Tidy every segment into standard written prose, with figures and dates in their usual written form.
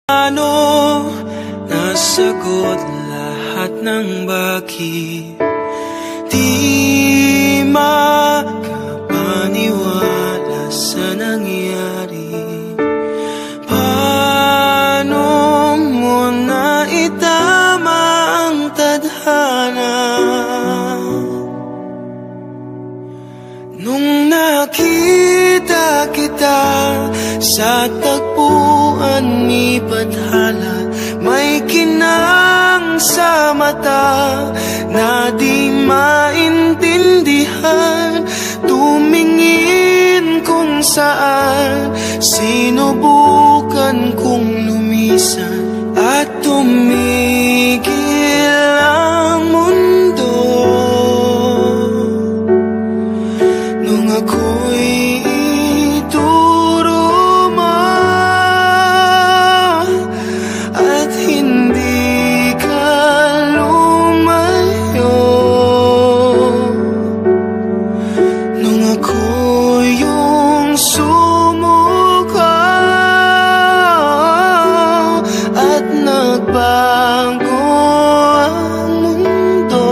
Ano nasagot lahat ng bakit di makapaniwala sa nangyari. Paano mo na itama ang tadhana nung nakita kita sa tagpuan ni Bathala? May kinang sa mata na di maintindihan. Tumingin kung saan, sinubukan kong lumisan at tumigil ang mundo nung ako'y ituro mo at hindi ka lumayo. Nung ako yung sumuko at nagbago ang mundo.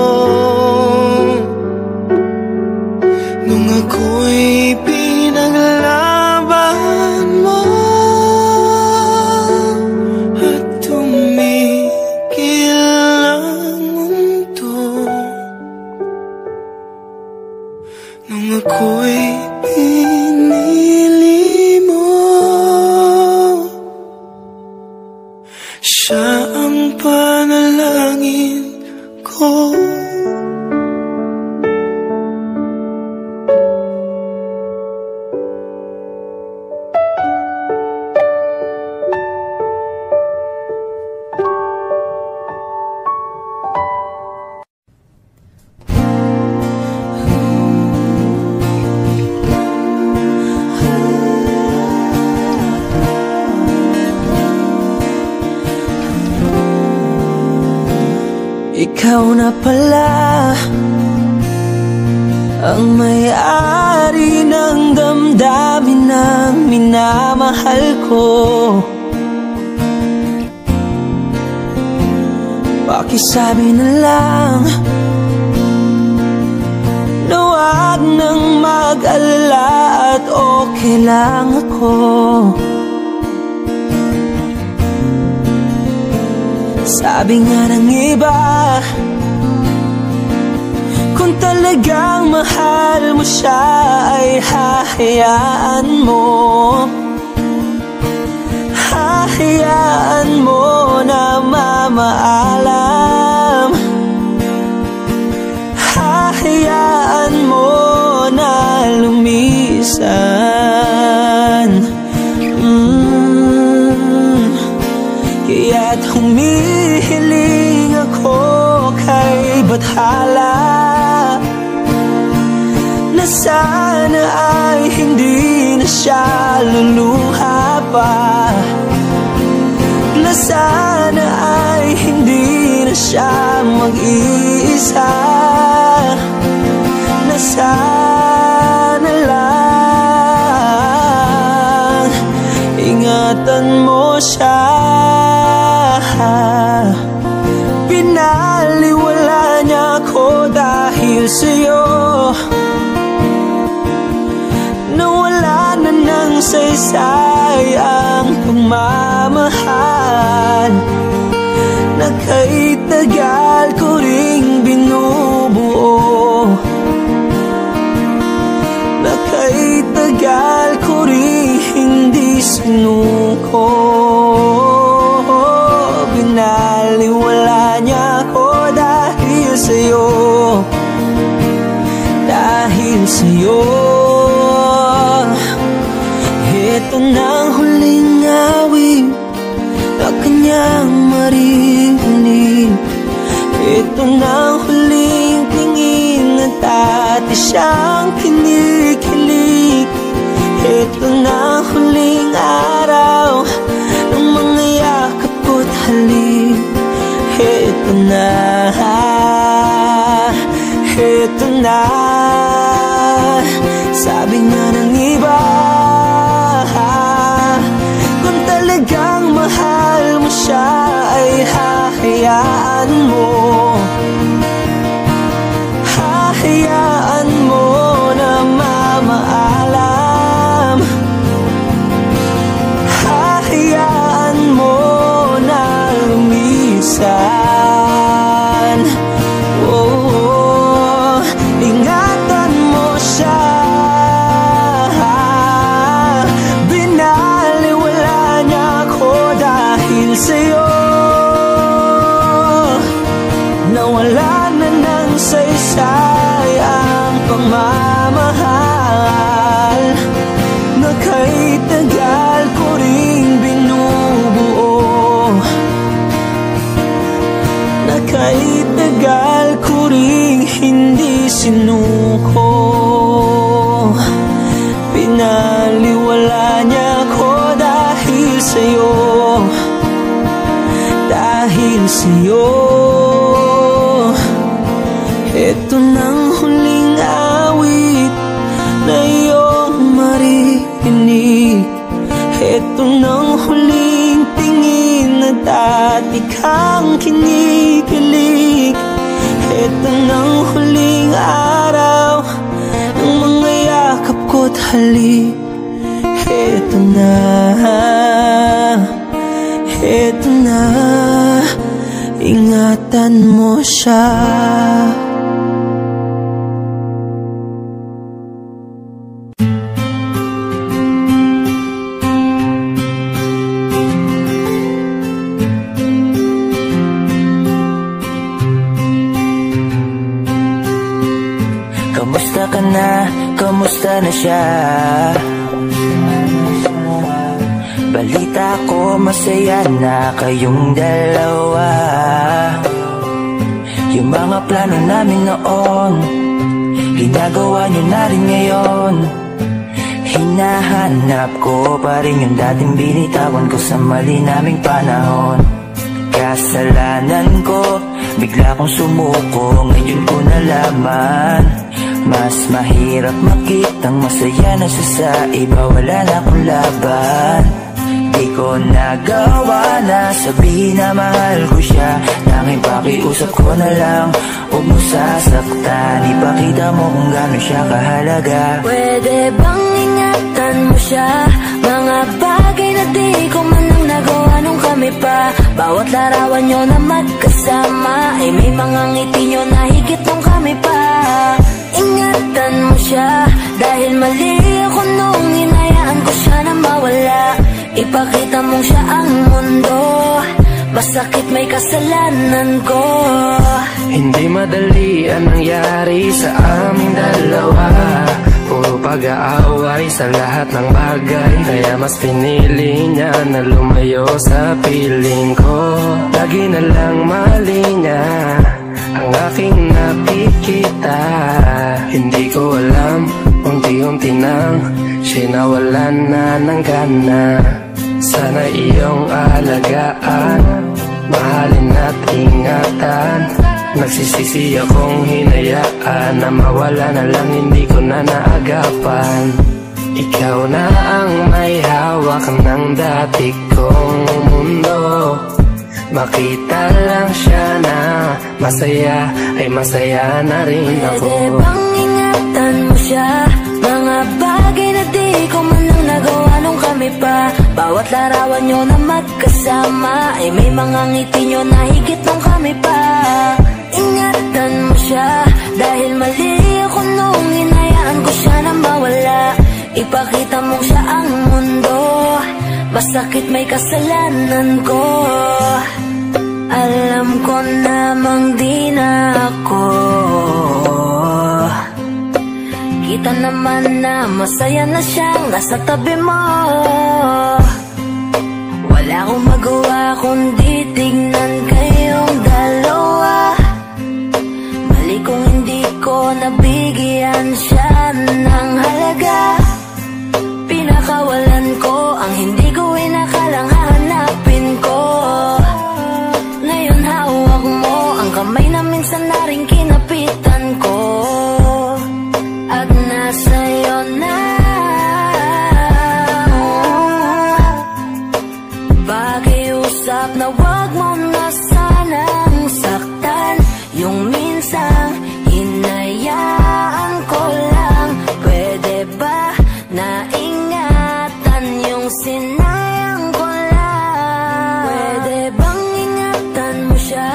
Nung ako'y pinaglaban mo at tumigil ang mundo. Nung ako'y pinili mo, siya ang panalangin ko. Ikaw na pala ang may-ari ng damdamin ng minamahal ko. Pakisabi na lang na wag nang mag-alala at okay lang ako. Sabi nga ng iba, kung talagang mahal mo siya ay hahayaan mo. Hahayaan mo na mamaalam. Hahayaan mo na lumisan. Kaya't humihiling ako kay Bathala na sana ay hindi na siya luluha pa, na sana ay hindi na siya mag-iisa, na sana lang ingatan mo siya. Pinaliwala niya ako dahil sa'yo, nawala na ng saysay ang pagmamahal na kay tagal ko ring binubuo, na kay tagal ko ring hindi sinuko. Pinaliwala niya ako dahil sa'yo, dahil sa'yo. Ito na ang huling awit na kanyang marinig. Ito na ang huling tingin at dati siyang kinikilig. Ito na ang huling araw ng mga yakap ko't halik. Ito na, ito na. Sabi nga ng iba, kung talagang mahal sa'yo. Nawala na ng saysay ang pagmamahal na kahit tagal ko ring binubuo, na kahit tagal ko ring hindi sinuko. Pinaliwala niya ko dahil sa'yo, dahil sa'yo. Ito nang huling awit na iyong marinig. Ito nang huling tingin na dati kang kinikilig. Ito nang huling araw ng mga yakap ko't halik. Ito na, ingatan mo siya. Kamusta ka na? Kamusta na siya? Balita ko masaya na kayong dalawa. Yung mga plano namin noon, ginagawa niyo na rin ngayon. Hinahanap ko pa rin yung dating binitawan ko sa mali naming panahon. Kasalanan ko, bigla kong sumuko, ngayon ko nalaman. Mas mahirap makitang masaya na siya sa iba, wala na akong laban. Di ko nagawa na sabihin na mahal ko siya, tanging pakiusap ko na lang, huwag mo sasaktan. Ipakita mo kung gano'n siya kahalaga. Pwede bang ingatan mo siya? Mga bagay na di ko man lang nagawa nung kami pa. Bawat larawan nyo na magkasama ay may mga ngiti nyo na higit nung kami pa. Ingatan mo siya, dahil mali ako nung hinayaan ko siya na mawala. Ipakita mong siya ang mundo, masakit may kasalanan ko. Hindi madali ang nangyari sa aming dalawa. Puro pag-aaway sa lahat ng bagay, kaya mas pinili niya na lumayo sa piling ko. Lagi na lang mali niya ang aking nakikita. Hindi ko alam, unti-unti nang siya nawalan na ng gana. Sana iyong alagaan, mahalin at ingatan. Nagsisisi akong hinayaan na mawala na lang, hindi ko na naagapan. Ikaw na ang may hawak ng dati kong mundo. Makita lang siya na masaya, ay masaya na rin ako. Pwede bang ingatan mo siya? Mga bagay na di ko man lang nagawa nung kami pa. Bawat larawan nyo na magkasama ay may mga ngiti nyo na higit nung kami pa. Ingatan mo siya, dahil mali ako nung hinayaan ko siya na mawala. Ipakita mo siya ang mundo, masakit may kasalanan ko. Alam ko namang di na ako. Kita naman na masaya na siyang nasa tabi mo. Wala akong magawa kundi tignan kayong dalawa. Mali kung hindi ko nabigyan siya ng halaga. Pinakawalan ko ang hindi ko inakalang hahanapin ko. Ngayon hawak mo ang kamay na minsan na rin kinapitan ko. At nasa'yo na. Pakiusap na wag mo na sanang saktan. Yung minsan hinayaan ko lang. Pwede ba na ingatan yung sinayang ko lang? Pwede bang ingatan mo siya?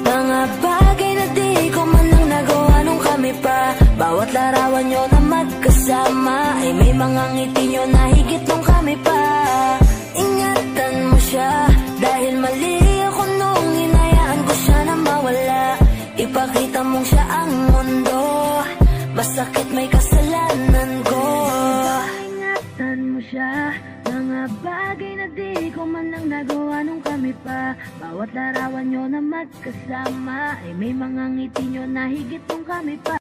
Mga bagay na di ko man lang nagawa nung kami pa. Bawat larawan nyo na magkasama ay may mga ngiti nyo na higit nung kami pa. Ingatan mo siya, dahil mali kami pa. Bawat larawan nyo na magkasama ay may mga ngiti nyo na higit kung kami pa.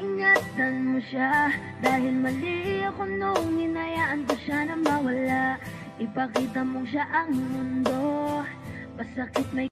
Ingatan mo siya dahil mali ako nung hinayaan ko siya na mawala. Ipakita mong siya ang mundo, pasakit may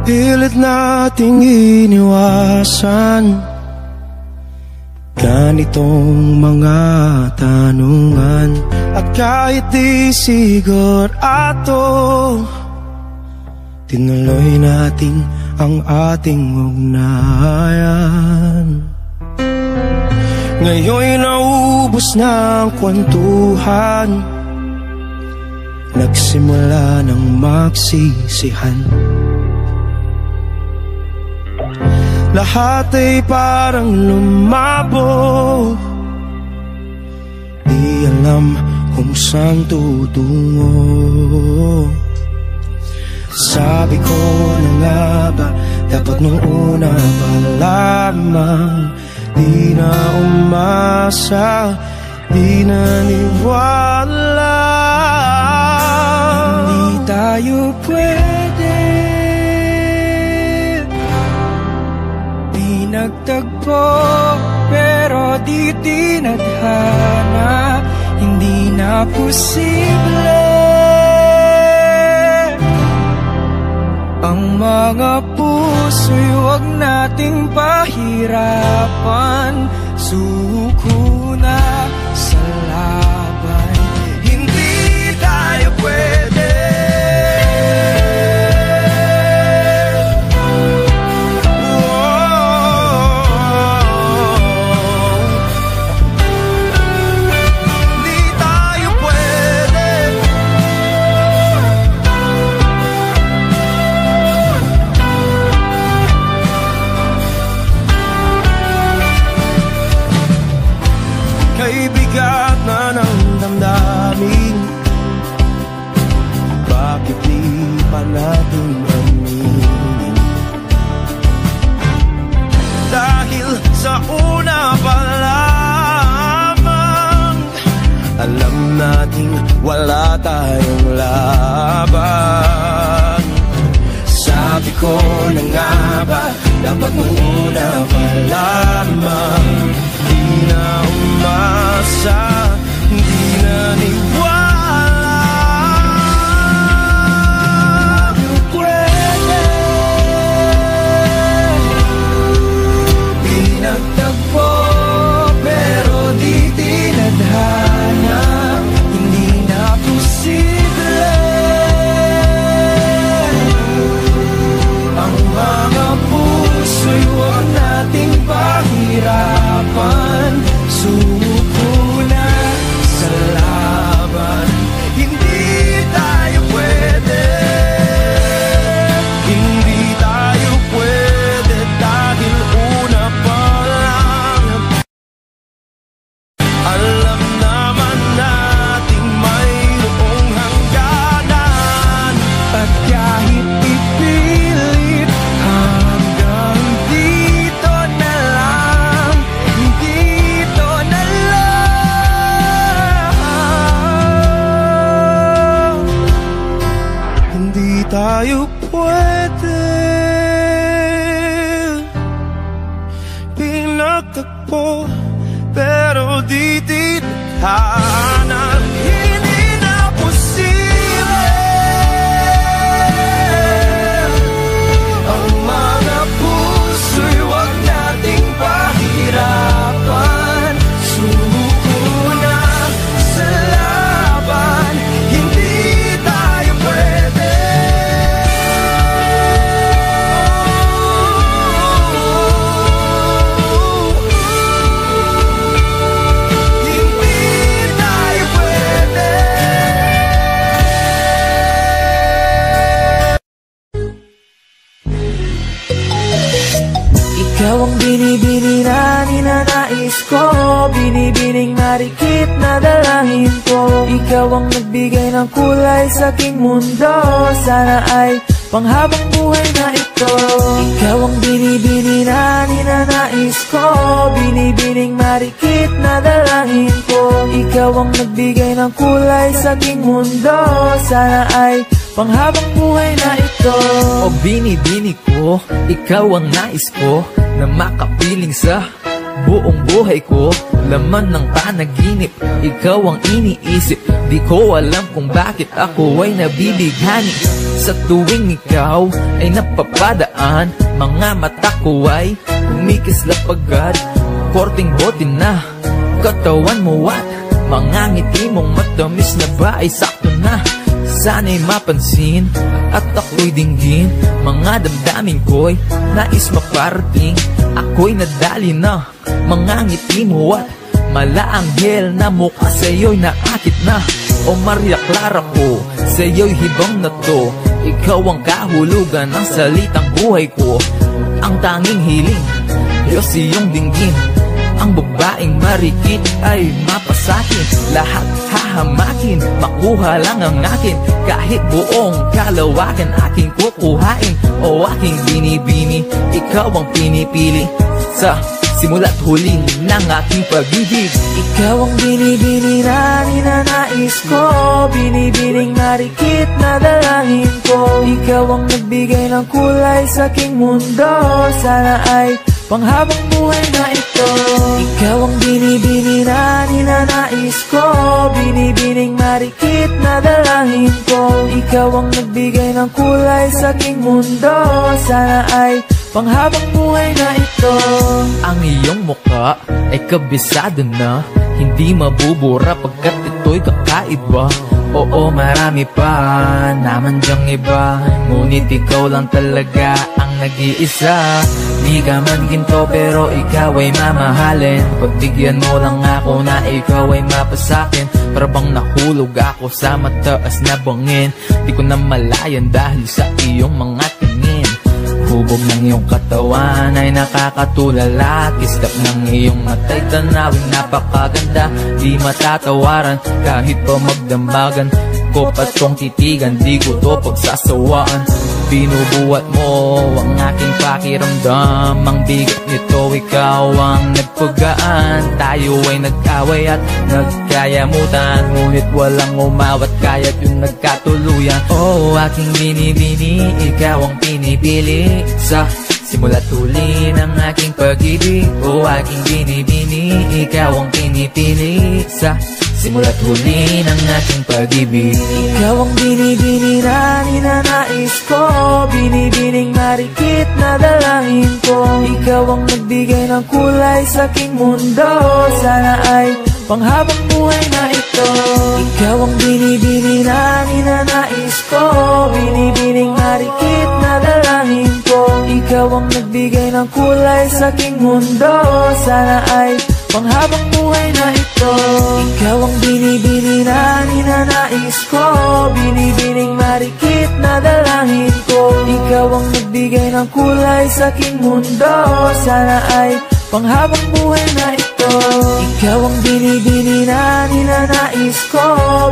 Pilit nating iniwasan ganitong mga tanungan. At kahit di sigurado, tinuloy natin ang ating ugnayan. Ngayon'y naubos na ang kwentuhan, nagsimula ng magsisihan. Lahat ay parang lumabo, di alam kung saan tutungo. Sabi ko na nga ba, dapat nung una pa lamang, di na umasa, di naniwala. Hindi tayo pwede, di nagtagpo, pero di tinadhana. Hindi na posible ang mga puso'y huwag nating pahirapan. Suko na sa laban, hindi tayo pwede. Bigat na ng damdamin, bakit di pa natin aminin? Dahil sa una pa lamang, alam natin wala tayong laban. Sabi ko na nga ba, dapat nung una pa lamang, di na umasa, di naniwala. Pwede, di nagtagpo, pero di tinadhana. Hindi na posible ang mga puso'y huwag nating pahirapan. Suko na sa laban, hindi tayo pwede, hindi tayo pwede. Dahil una pa lang, alam naman nating mayroong hangganan. At kahit ipilit, hanggang dito na lang, dito na lang. Hindi tayo pwede, pinagtagpo, pero di tinadhana. Hindi na posible ang mga puso'y huwag nating pahirapan. Suko na sa laban, hindi tayo pwede. Hindi tayo pwede. Ikaw ang binibini na ninanais ko, binibining marikit na dalangin ko. Ikaw ang nagbigay ng kulay sa aking mundo, sana ay panghabang buhay na ito. Ikaw ang binibini na ninanais ko, binibining marikit na dalangin ko. Ikaw ang nagbigay ng kulay sa aking mundo, sana ay panghabang buhay na ito. O binibini ko, ikaw ang nais ko, na makapiling sa buong buhay ko. Laman ng panaginip, ikaw ang iniisip. Di ko alam kung bakit ako ay nabibighani. Sa tuwing ikaw ay napapadaan, mga mata ko ay kumikislap agad. korting bote na katawan mo at mga ngiti mong matamis na ba ay sakto na. Sana'y mapansin at ako'y dinggin mga damdamin ko'y nais maparating. Ako'y nadali na mga ngiti mo at malaanghel na mukha sa'yo'y naakit na. O Maria Clara ko, sa'yo'y hibang na to. Ikaw ang kahulugan ng salitang buhay ko. Ang tanging hiling, Diyos iyong dinggin. Ang babaeng marikit ay mapasakin. Lahat hahamakin, makuha lang ang akin. Kahit buong kalawakan aking kukuhain. O aking binibini, ikaw ang pinipili. Sa simula't huli ng aking pag-ibig. Ikaw ang binibini na ninanais ko, binibining marikit na dalangin ko. Ikaw ang nagbigay ng kulay sa aking mundo. Sana ay panghabang buhay na ito. Ikaw ang binibini na ninanais ko, binibining marikit na dalangin ko. Ikaw ang nagbigay ng kulay sa aking mundo. Sana ay panghabang buhay na ito. Ang iyong mukha ay kabisado na, hindi mabubura pagkat ito'y kakaiba. Oo, marami pa naman dyang iba, ngunit ikaw lang talaga ang nag-iisa. Di ka man ginto pero ikaw ay mamahalin. Pagbigyan mo lang ako na ikaw ay mapasakin. Para bang nahulog ako sa mataas na bangin. Di ko na malayan dahil sa iyong mga tingin. Hubog ng iyong katawan ay nakakatulala. Kislap ng iyong matay tanawin napakaganda. Di matatawaran kahit pa magdambagan ko pa tong titigan, di ko to pagsasawaan. Binubuhat mo ang aking pakiramdam. Ang bigat nito ikaw ang nagpagaan. Tayo ay nag-away at nagkayamutan, ngunit walang umawat kaya't yung nagkatuluyan. Oh, aking binibini, ikaw ang pinipili. Sa simula't huli ng aking pag-ibig. Oh, aking binibini, ikaw ang pinipili. Sa simula't huli ng aking pag-ibig. Ikaw ang binibini na ninanais ko, binibining marikit na dalangin ko. Ikaw ang nagbigay ng kulay sa aking mundo. Sana ay panghabang buhay na ito. Ikaw ang binibini na ninanais ko, binibining marikit na dalangin ko. Ikaw ang nagbigay ng kulay sa aking mundo. Sana ay panghabang buhay na ito. Ikaw ang binibini na ninanais ko, binibining marikit na dalangin ko. Ikaw ang nagbigay ng kulay sa aking mundo. Sana ay panghabang buhay na ito. Ikaw ang binibini na ninanais ko,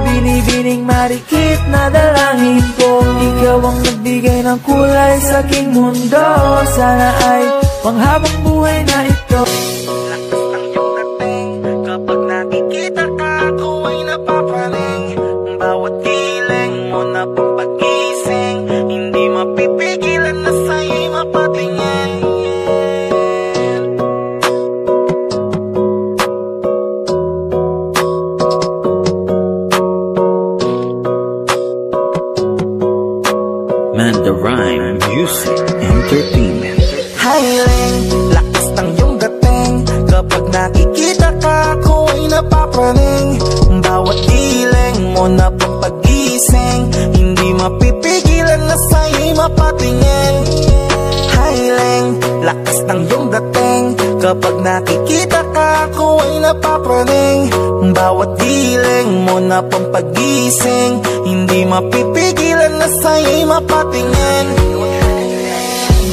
binibining marikit na dalangin ko. Ikaw ang nagbigay ng kulay sa aking mundo. Sana ay panghabang buhay na ito. Kapag nakikita ka, ako ay napapaling. Bawat kiling mo na pagpagising, hindi mapipigilan na sa'yo'y mapatingin. Mandarine Music Entertainment. Hiling, lakas ng iyong dating. Kapag nakikita ka, ako ay napapraning. Bawat giling mo na pagpagising, hindi mapipigilan na sa'yo'y mapatingin. Hiling, lakas ng iyong dating. Kapag nakikita ka, ako ay napapraning. Bawat giling mo na pagpagising, hindi mapipigilan na sa'yo'y mapatingin.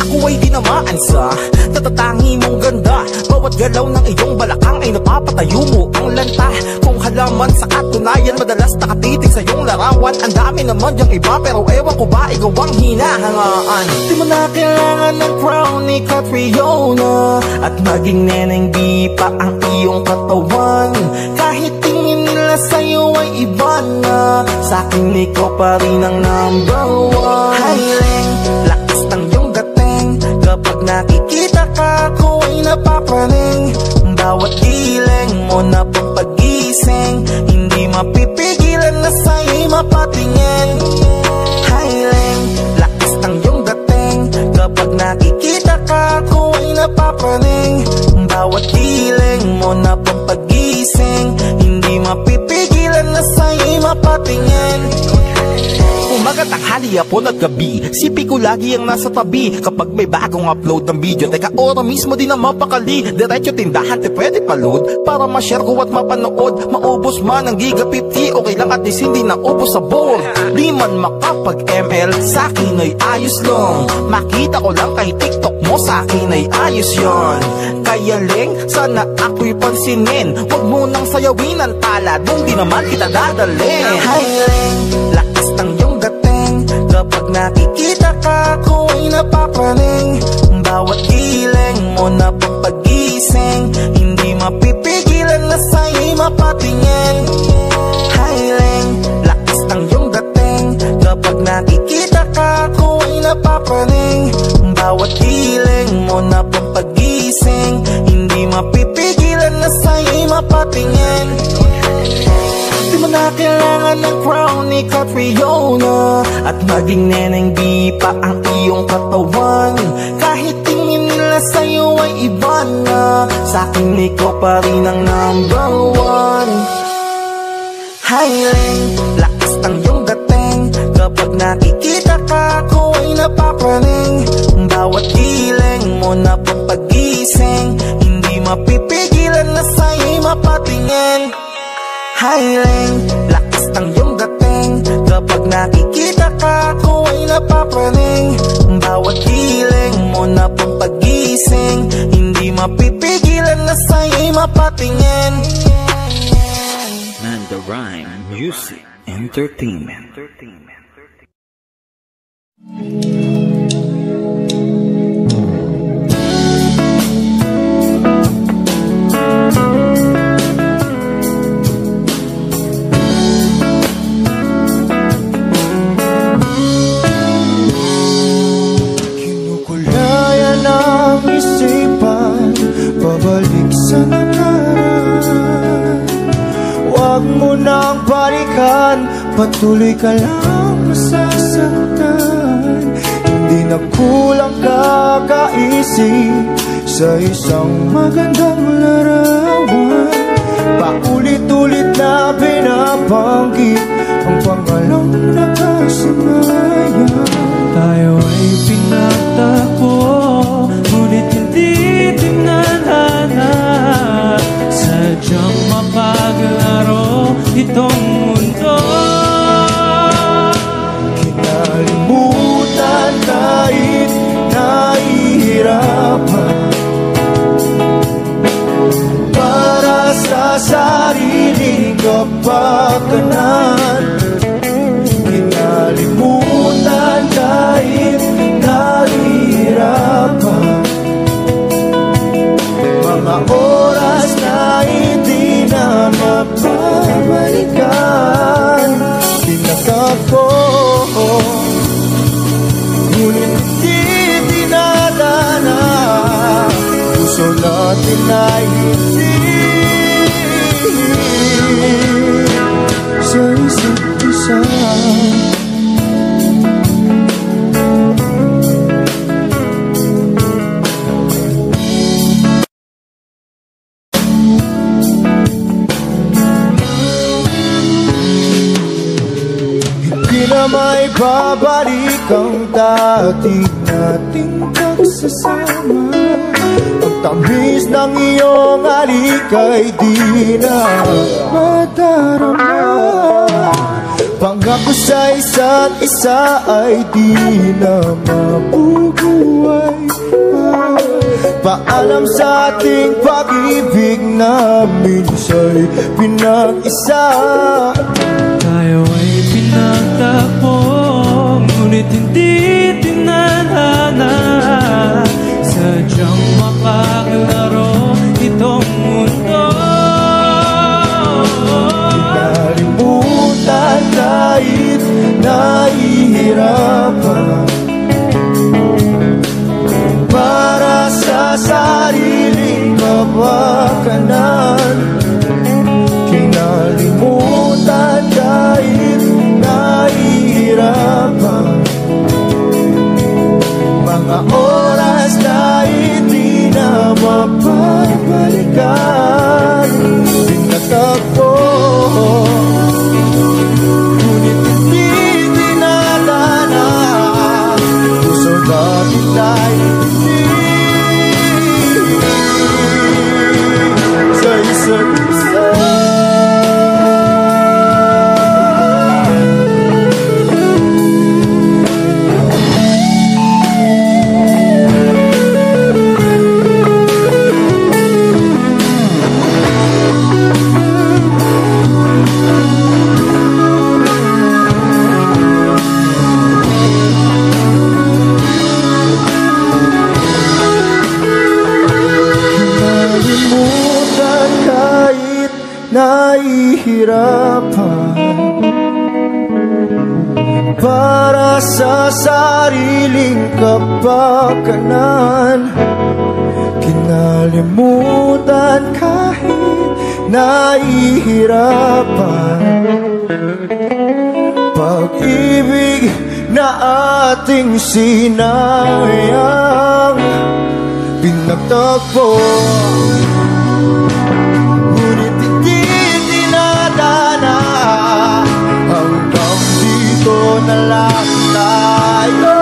Ako ay dinamaan sa tatatangi mong ganda. Bawat galaw ng iyong balakang ay napapatayo mo ang lanta. Kung halaman sa katunayan, madalas nakatitig sa iyong larawan. Ang dami naman yung iba, pero ewan ko ba ikaw ang hinahangaan. Di mo na kailangan ng crown ni Catriona, at maging neneng di pa ang iyong katawan. Kahit tingin nila sa'yo ay iba na, sa'kin ikaw pa rin ang number one. Hiling, lakas ng iyong dating. Kapag nakikita ka, ako ay napapraning. Bawat giling mo na pagpagising, hindi mapipigilan na sa'yo'y mapatingin. Hiling, lakas ng iyong dating. Kapag nakikita ka, ako ay napapraning. bawat giling mo na pampagising, hindi mapipigilan na sa'yo'y mapatingin. Umaga, tanghali, hapon at gabi, sipi ko lagi ang nasa tabi. Kapag may bagong upload ng video, teka ora mismo din na mapakali. Diretso tindahan, te pwede pa-load para ma-share ko at mapanood. Maubos man ang giga 50, okay lang at least hindi na ubos sa board. Di man makapag-ML, sa'kin ay ayos lang. Makita ko lang kay TikTok mo, sa'kin ay ayos yon. Kaya Leng, sana ako'y pansinin. Huwag mo nang sayawin ang palad, nung di naman kita dadalhin. Hi Leng, lakas ng iyong dating, kapag nakikita ka ko ay napapraning. Bawat giling mo na pampagising, hindi mapipigilan na sa'yo'y mapatingin. Hi Leng, lakas ng iyong dating, kapag nakikita ka ko ay napapraning. Bawat giling mo na pampagising, hindi mapipigilan na sa'yo'y mapatingin. Di mo na kailangan ng crown ni Catriona, at maging neneng di pa ang iyong katawan. Kahit tingin nila sa'yo ay iba na, sa'kin ikaw pa rin ang number one. Hi Leng, lakas ng iyong dating, kapag nakikita ka ko ay napapraning. Bawat giling mo na pampagising, hindi mapipigilan na sa'yo'y mapatingin. Hi Leng, lakas ng iyong dating, kapag nakikita ka ko ay napapraning. Bawat giling mo na pampagising, hindi mapipigilan na sa'yo'y mapatingin. Manda Rhyme Music Entertainment. Kinukulayan ang isipan, pabalik sa nakaraan. Huwag mo nang balikan, patuloy ka lang masasaktan. Hindi na kulang kakaisip sa isang magandang larawan. Paulit-ulit na binabanggit ang pangalang nakasanayan. Tayo ay pinagtagpo, ngunit hindi tinadhana. Sadyang mapaglaro itong mundo. Kinalimutan kahit nahihirapan, para sa sariling kapakanan. Kinalimutan kahit nahihirapan, mga oras na hindi na mapabalikan. Tinakap ko, ngunit hindi dinadana. Puso natin ay hindi sa isa't isa. May babalik ang dati nating pagsasama. Ang tamis ng iyong halik ay di na madarama. Pangako sa isa't isa ay di na mabubuhay pa. Paalam sa ating pag-ibig na minsa'y pinag-isa. Tayo ay pinagtagpo, ngunit hindi tinadhana. Sadyang makaglaro itong mundo. Kinalimutan kahit nahihirapan, para sa sariling kapakanan. Kinalimutan kahit nahihirapan, mga oras na hindi na nahihirapan para sa sariling kapakanan. Kinalimutan kahit nahihirapan. Pag-ibig na ating sinayang pinagtagpo, ngunit hindi dinadana. Hanggang dito na lang tayo.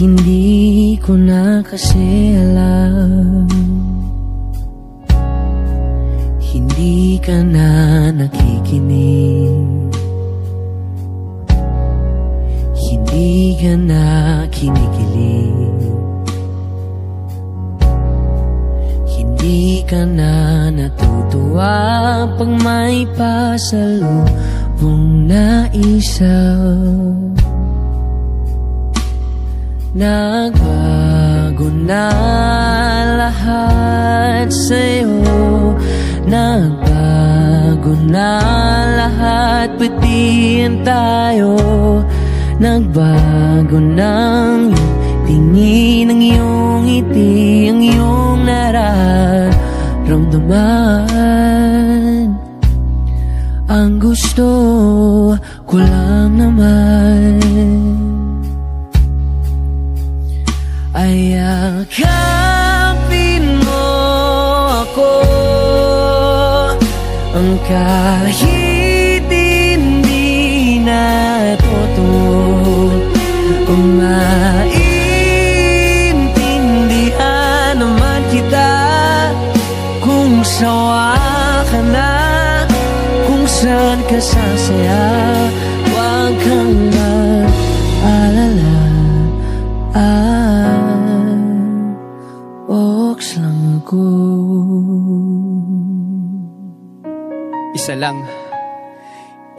Hindi ko na kasi alam. Hindi ka na nakikinig. Hindi ka na kinikilig. Hindi ka na natutuwa pag may pasalubong na isa. Nagbago na lahat sa'yo. Nagbago na lahat, pati yan tayo. Nagbago ng iyong tingin, ang iyong ngiti, ang iyong nararamdaman. Ang gusto ko lang naman ay yakapin mo ako, ang kahit hindi natuto, kung maintindihan naman kita, kung sawa ka na, kung saan ka sasaya, huwag kang mag-alala. Ox lang ako. Isa lang,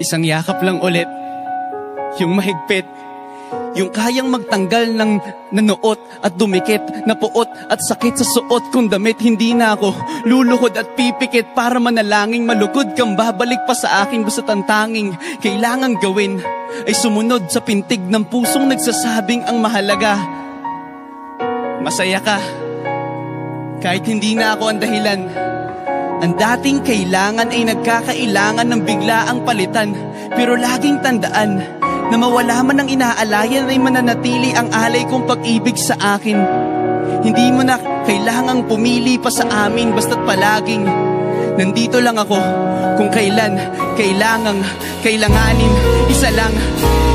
isang yakap lang ulit, yung mahigpit, yung kayang magtanggal ng nanuot at dumikit, na puot at sakit sa suot kong damit. Hindi na ako luluhod at pipikit para manalangin, malugod kang babalik pa sa akin. Basta't ang tanging kailangang gawin ay sumunod sa pintig ng pusong nagsasabing ang mahalaga masaya ka. Kahit hindi na ako ang dahilan, ang dating kailangan ay nagkakailangan ng biglaang palitan. Pero laging tandaan na mawala man ang inaalayan ay mananatili ang alay kong pag-ibig sa akin. Hindi mo na kailangang pumili pa sa amin, basta't palaging nandito lang ako kung kailan kailanganin. Isa lang,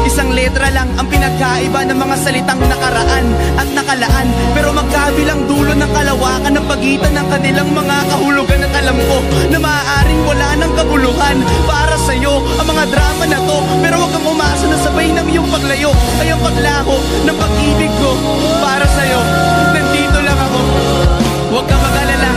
isang letra lang ang pinagkaiba ng mga salitang nakaraan at nakalaan, pero magkabilang dulo ng kalawakan ng pagitan ng kanilang mga kahulugan. At alam ko na maaaring wala ng kabuluhan para sa'yo ang mga drama na to, pero huwag kang umasa na sabay ng iyong paglayo ay ang paglaho ng pag-ibig ko para sa'yo. Nandito lang ako, huwag kang mag-alala.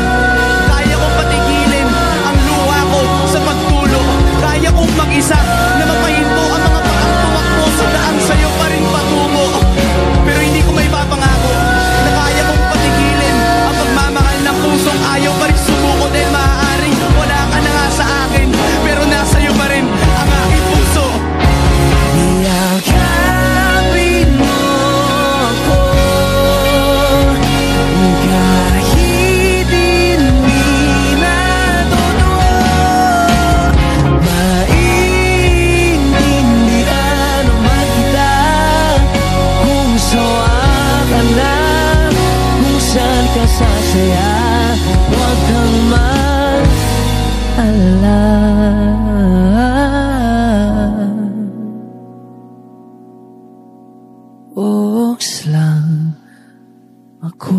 Kaya kong patigilin ang luha ko sa pagtulo. Kaya kong mag-isa na mapahinto ang mga paang tumakbo sa daan sa'yo pa rin patungo. Pero hindi ko may papangako na kaya kong patigilin sasaya. Huwag kang mag-alala. Oks lang ako.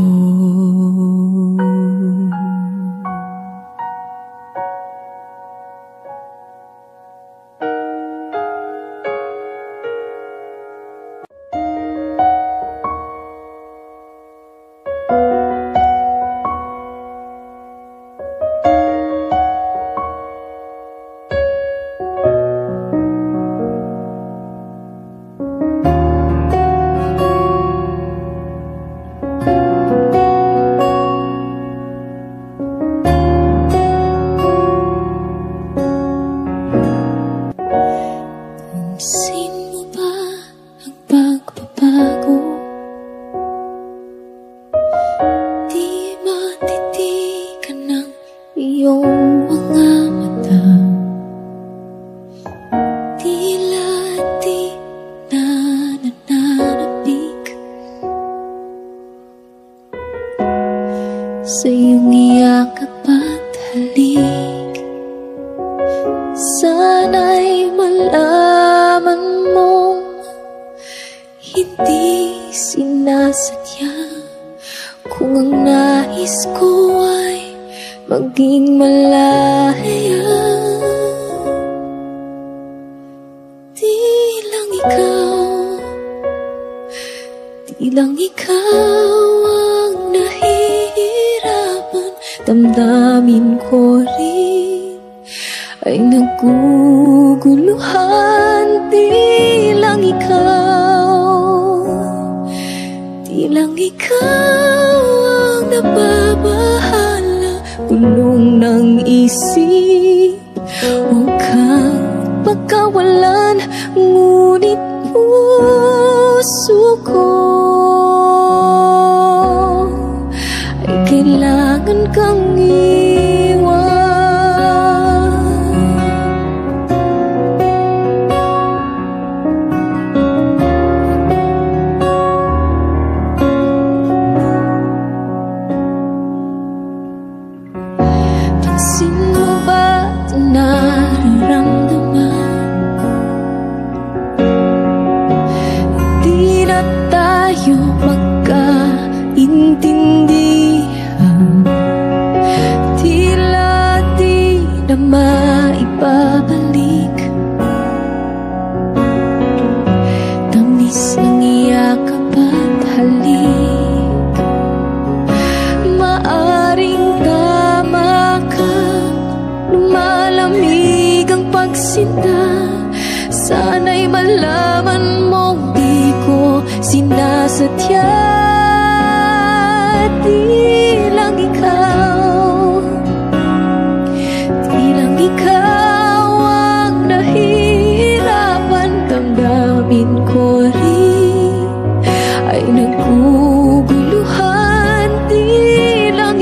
Sa iyong iyakap at halik, sana'y malaman mong hindi sinasadya. Kung ang nais ko ay maging malaya, di lang ikaw ang nahihirapan. Damdamin ko rin ay naguguluhan. Di lang ikaw ang nababahala. Gulong ng isip, huwag kang pagkawalan. Ngunit puso ko ay kailangan kang iwan. Pansin mo ba ito nararamdaman? Hindi na tayo magkaintindihan. Tila di na maibabalik. Tamis ng iyakap at halik. Maaring tama ka, lumalamig ang pagsinta. Sana'y malaman mong di ko sinasadya. Di lang ikaw ang nahihirapan. Damdamin ko rin ay naguguluhan. Di lang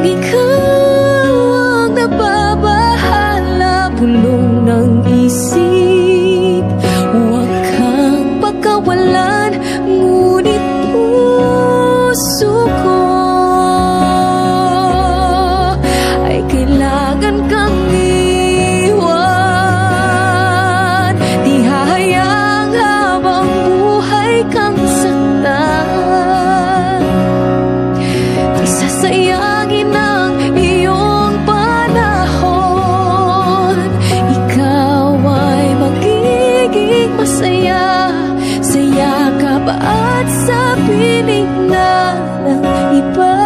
ikaw ang nababahala. Bulong ng isip, huwag kang pagkawalan. Ngunit puso ko ay kailangan kang iwan. Di hahayang habang buhay kang saktan. Di sasayangin ang iyong panahon. Ikaw ay magiging masaya sa yakap at sa piling na ng iba.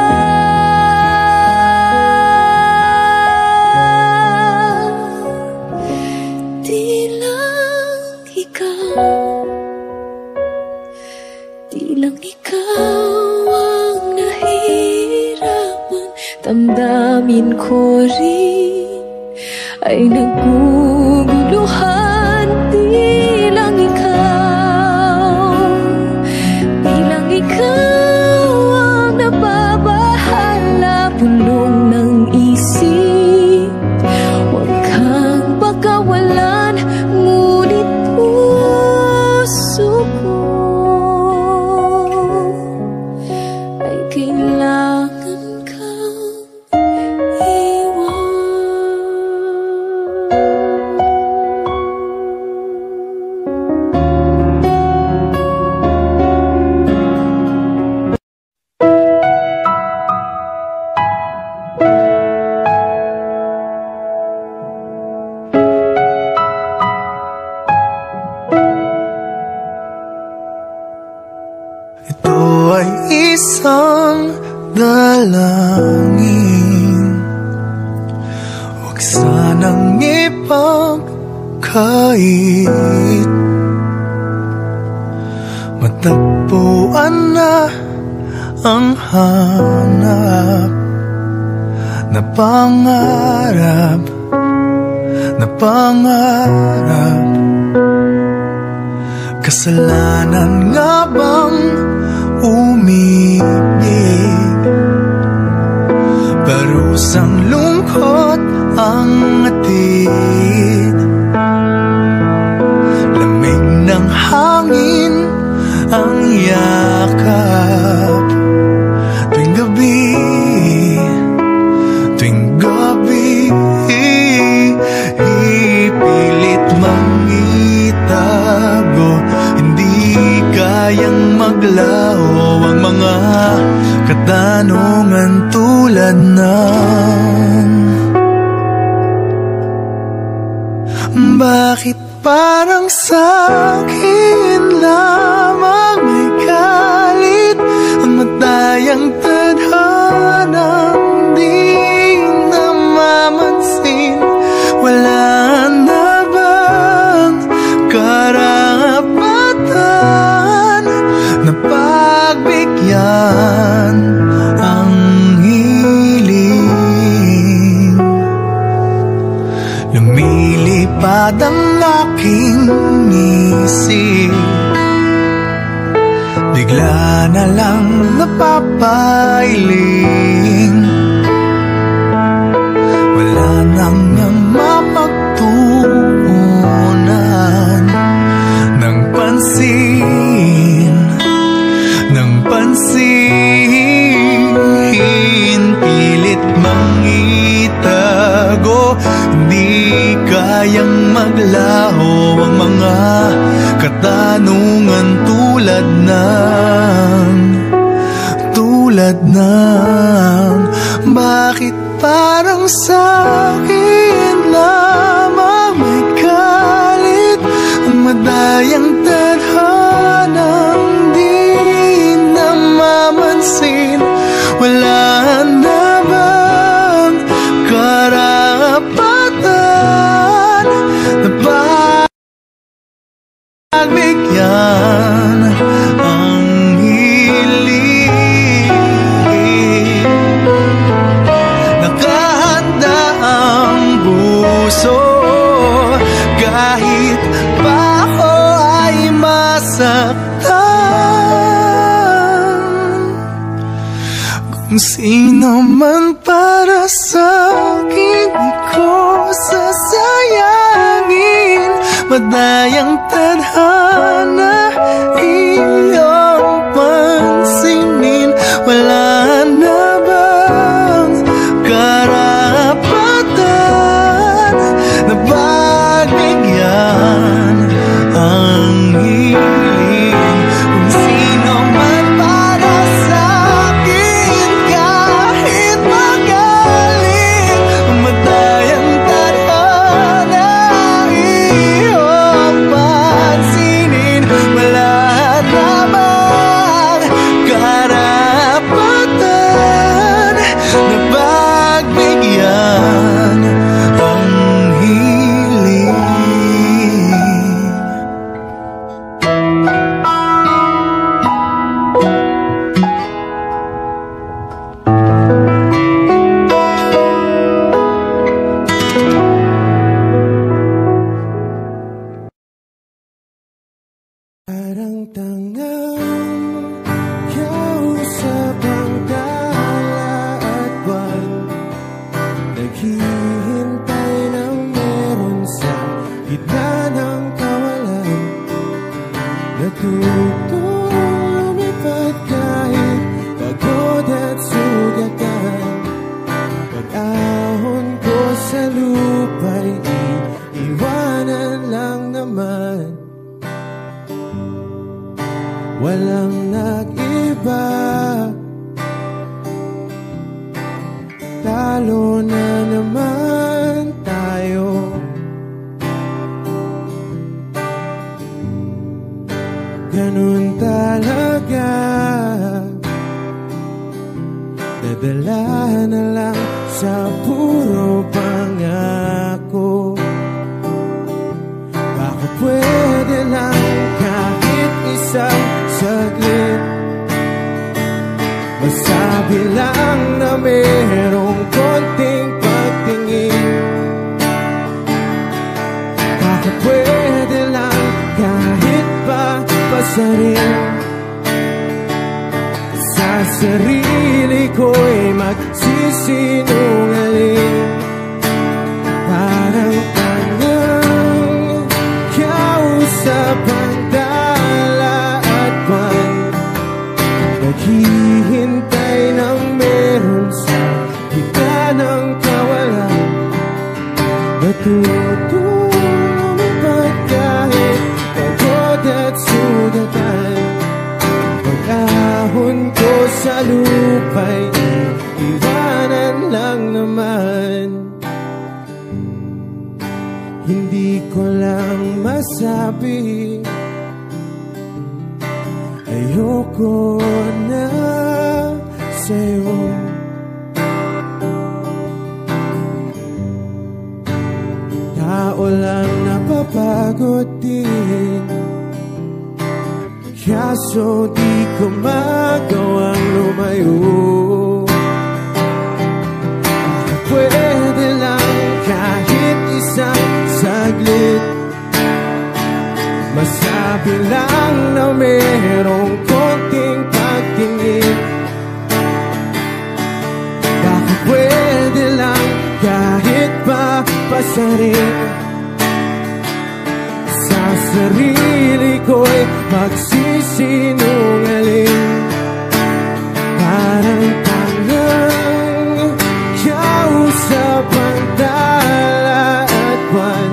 Di lang ikaw ang nahihirapan. Damdamin ko rin ay naguguluhan. Di lang ikaw ang nababahala. Bulong ng isip, huwag kang pagkawalan. Ngunit puso ko ito ay isang dalangin. Huwag sanang ipagkait, matagpuan na ang hanap na pangarap, na pangarap. Kasalanan nga bang umibig? Parusang lungkot ang atid, lamig ng hangin ang yakap. Tuwing gabi, tuwing gabi, ipilit mangitago, hindi kayang maglaho ang mga katanungan tulad ng bakit parang sa'kin lamang may galit ang matayang tadhanang di namamansin? Wala na bang karapatan na pagbigyan ang hiling? Lumilipad ang aking isip, bigla na lang napapailing. Wala nang mapagtuunan ng pansin, ng pansin. Pilit mangitago, hindi kayang maglaho ang mga katanungan tulad ng bakit parang sa'kin lamang may galit ang madayang tadhanang di namamansin? Wala na bang karapatan na pagbigyan ang hiling? Nakahanda ang puso kahit pa ako ay masaktan. Kung sino man para sa'kin, di ko sasayangin. Madayang tadhana iyong pansinin. Wala na bang karapatan na pagbigyan ang hiling? Kung sino man para sa'kin, kahit magaling, madayang tadhana iyong pansinin. Wala sa puro pangako. Baka pwede lang kahit isang saglit, masabi lang na merong konting pagtingin. Baka pwede lang kahit papasarin, sa sarili ko'y magsisinungaling. Parang tangang kausap ang dala at buwan, naghihintay ng meron sa gitna ng kawalan. Natutulumipad kahit pagod at sugatan. Pag-ahon ko sa lupa'y iwanan lang naman. Hindi ko lang masabi, ayoko na sa'yo. Tao lang napapagod din, kaso di ko magawang lumayo. Pwede lang kahit isang saglit, masabi lang na merong konting pagtingin. Baka pwede lang kahit papasarin, sa sarili ko'y magsisinungaling. Parang tangang kausap ang dala at buwan,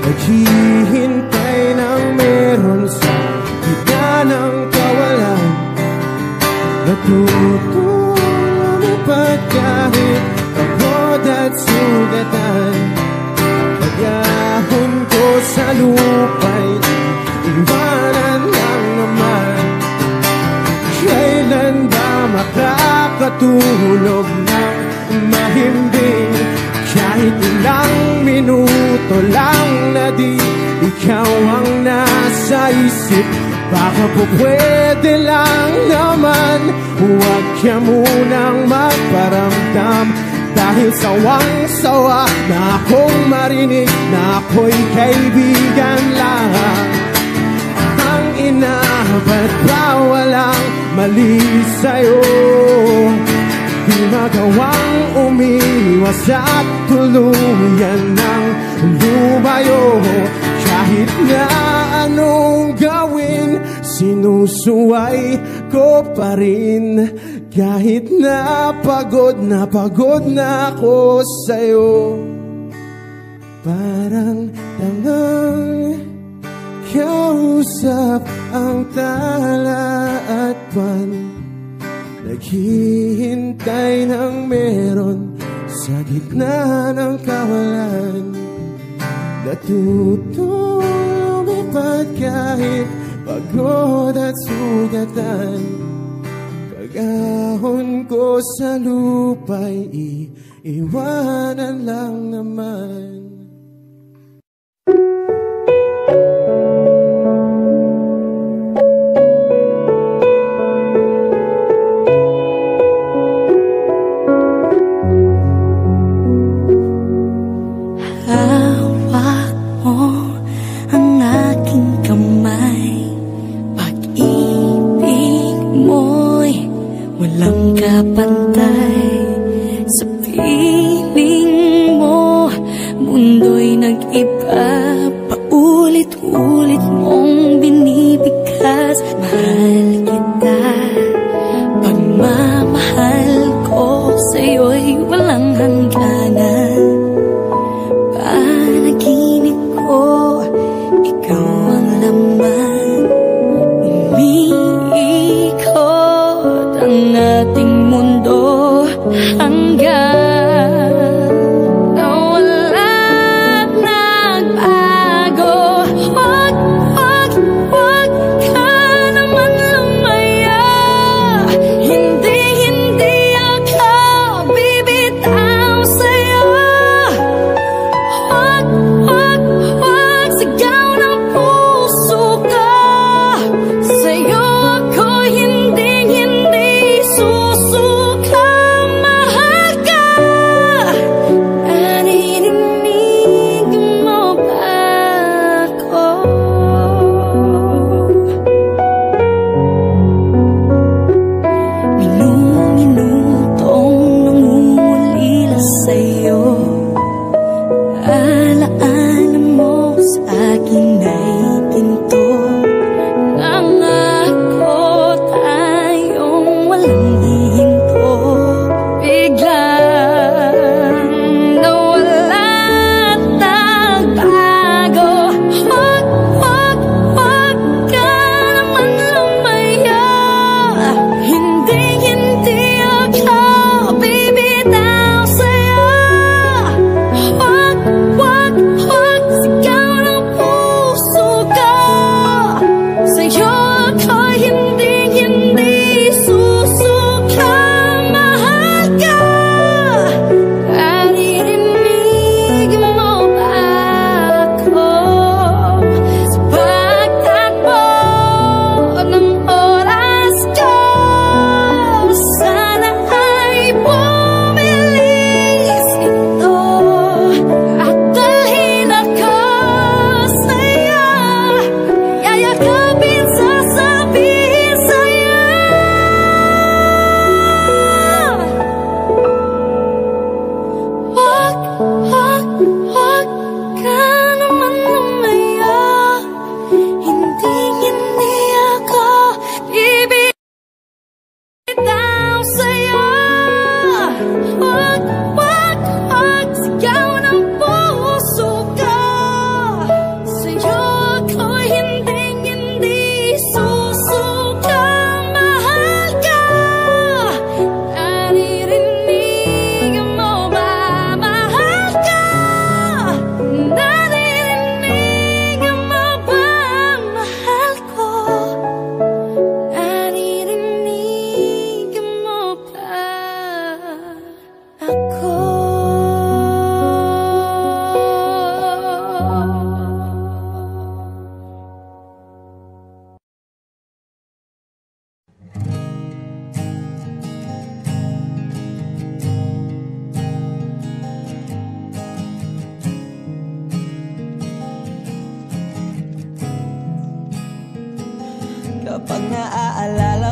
naghihintay ng meron sa gitna ng kawalan. Natutulumipad kahit pagod at sugatan. Pag-ahon ko sa lupa'y iwanan lang naman. Kailan ba makakatulog ng mahimbing, kahit ilang minuto lang na di ikaw ang nasa isip? Baka po pwede lang naman, huwag ka munang magparamdam, dahil sawang-sawa na akong marinig na ako'y kaibigan lang. Ang ina, ba't ba walang mali sa'yo? Di magawang umiwas at tuluyan ng lumayo. Kahit na anong gawin, sinusuway ko pa rin. Kahit na pagod na ako sa'yo. Parang tangang kausap ang tala at buwan, naghihintay ng meron sa gitna ng kawalan. Natutulumipad kahit pagod at sugatan. Pag-ahon ko sa lupa'y iwanan lang naman. Hawak mo ang aking kamay, pag-ibig mo'y walang kapantay. Sa piling mo, mundo'y nag-iba, paulit-ulit mong binibigkas. Mahal kita, pagmamahal ko sa'yo'y walang hangganan. Panaginip ko, ikaw ang laman. Umiikot ang ating mundo hanggang walang nagbago. Wag ka naman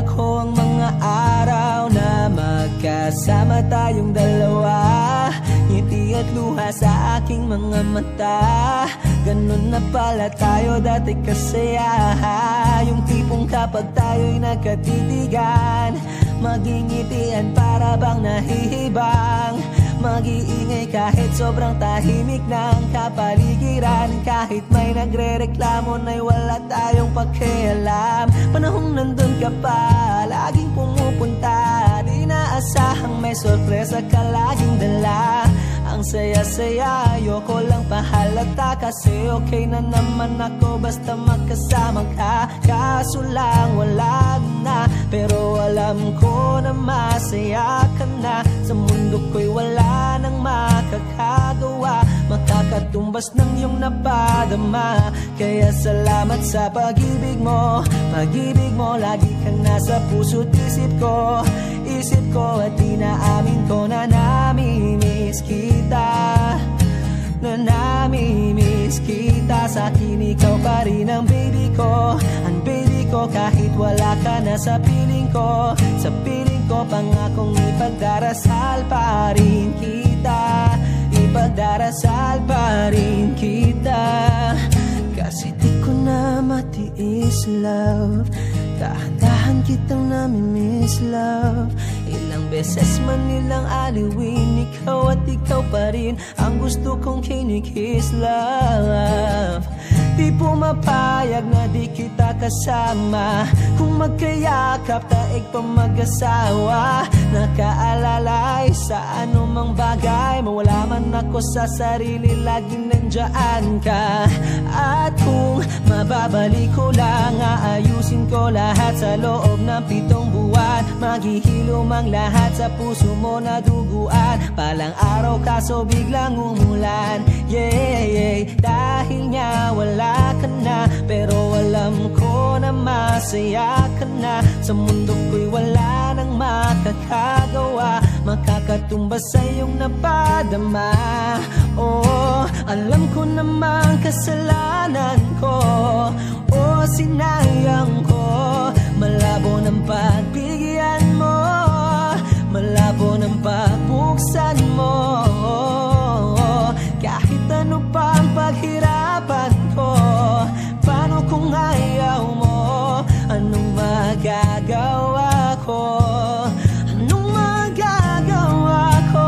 ko ang mga araw na magkasama tayong dalawa. Ngiti at luha sa aking mga mata, ganun na pala tayo dati kasaya. Yung tipong kapag tayo'y nagkatitigan, magingitian para bang nahihibang. Mag-iingay kahit sobrang tahimik ng kapaligiran. Kahit may nagre-reklamo na'y wala tayong pakialam. Panahong nandun ka pa, laging pumupunta. Di naasahang may sorpresa ka laging dala. Ang saya-saya, ayoko lang pahalata. Kasi okay na naman ako basta magkasama ka. Kaso lang wala na, pero alam ko na masaya ka na. Sa mundo ko'y wala nang makakagawa, makakatumbas ng iyong napadama. Kaya salamat sa pag-ibig mo. Pag-ibig mo, lagi kang nasa puso't isip ko. Isip ko at inaamin ko na namimiss kita. Na namimiss kita. Sa akin ikaw pa rin ang baby ko. Ang baby ko kahit wala ka na sa piling ko. Sa piling ko pangakong ipagdarasal pa rin kita. Ipagdarasal pa rin kita. Kasi di ko na matiis love. Dahan-dahan kitang namimiss love. Ilang beses man nilang aliwin, ikaw at ikaw pa rin ang gusto kong kinikiss love. Di pumapayag na di kita kasama. Kung magkayakap taig pa mag-asawa. Nakaalalay sa anumang bagay. Mawala man ako sa sarili, laging nandiyan ka. At kung mababalik ko lang, aayusin ko lahat sa loob ng 7 buwan. Maghihilom ang lahat sa puso mo na duguan. Palang araw kaso biglang umulan. Yeah, yeah. Dahil nga wala ka na, pero alam ko na masaya ka na. Sa mundo ko'y wala nang makakagawa, makakatumbas sa iyong napadama. Oh, alam ko namang kasalanan ko. Oh, sinayang ko. Malabo ng pagbigyan mo, malabo ng pagbuksan mo. Kahit ano pa ang paghirapan ko, paano kung ayaw mo? Anong magagawa ko? Anong magagawa ko?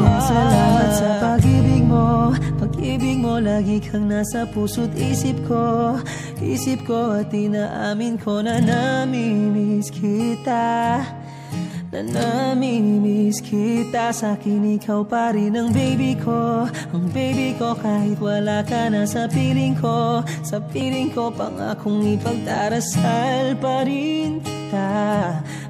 Kaya salamat sa pag-ibig mo. Pag-ibig mo, lagi kang nasa puso't isip ko. Isip ko at inaamin ko na namimiss kita. Na namimiss kita. Sa akin ikaw pa rin ang baby ko. Ang baby ko kahit wala ka na sa piling ko. Sa piling ko pangakong ipagdarasal pa rin kita.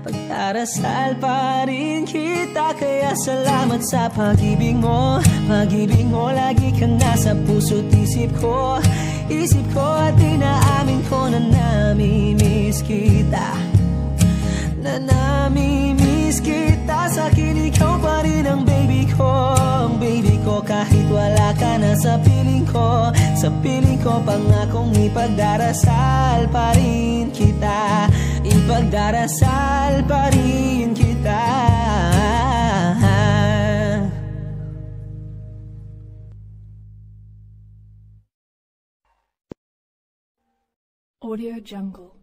Pagdarasal pa rin kita. Kaya salamat sa pag-ibig mo. Pag-ibig mo, lagi kang nasa puso't isip ko. Isip ko at inaamin ko na namimiss kita. Na namimiss kita. Sa akin ikaw pa rin ang baby ko. Ang baby ko kahit wala ka na sa piling ko. Sa piling ko pangakong ipagdarasal pa rin kita. Ipagdarasal pa rin kita. Audio Jungle.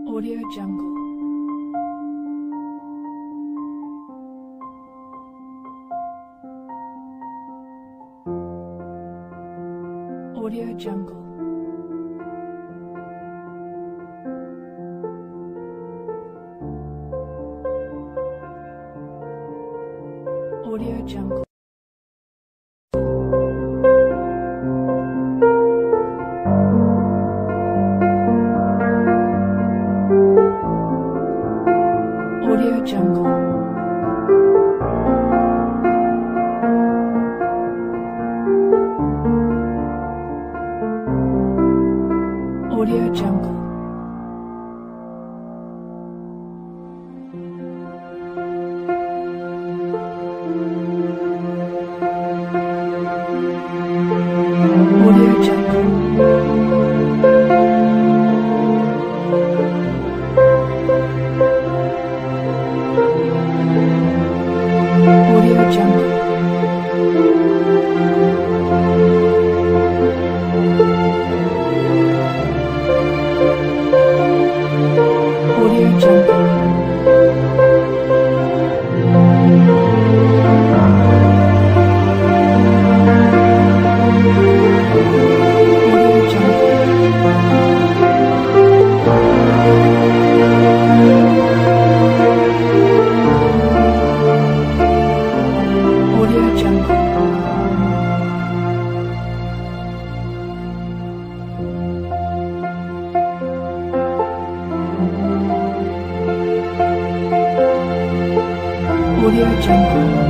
Audio Jungle. Audio Jungle. Audio Jungle. Audio Jungle. Audio Jungle. Jungle.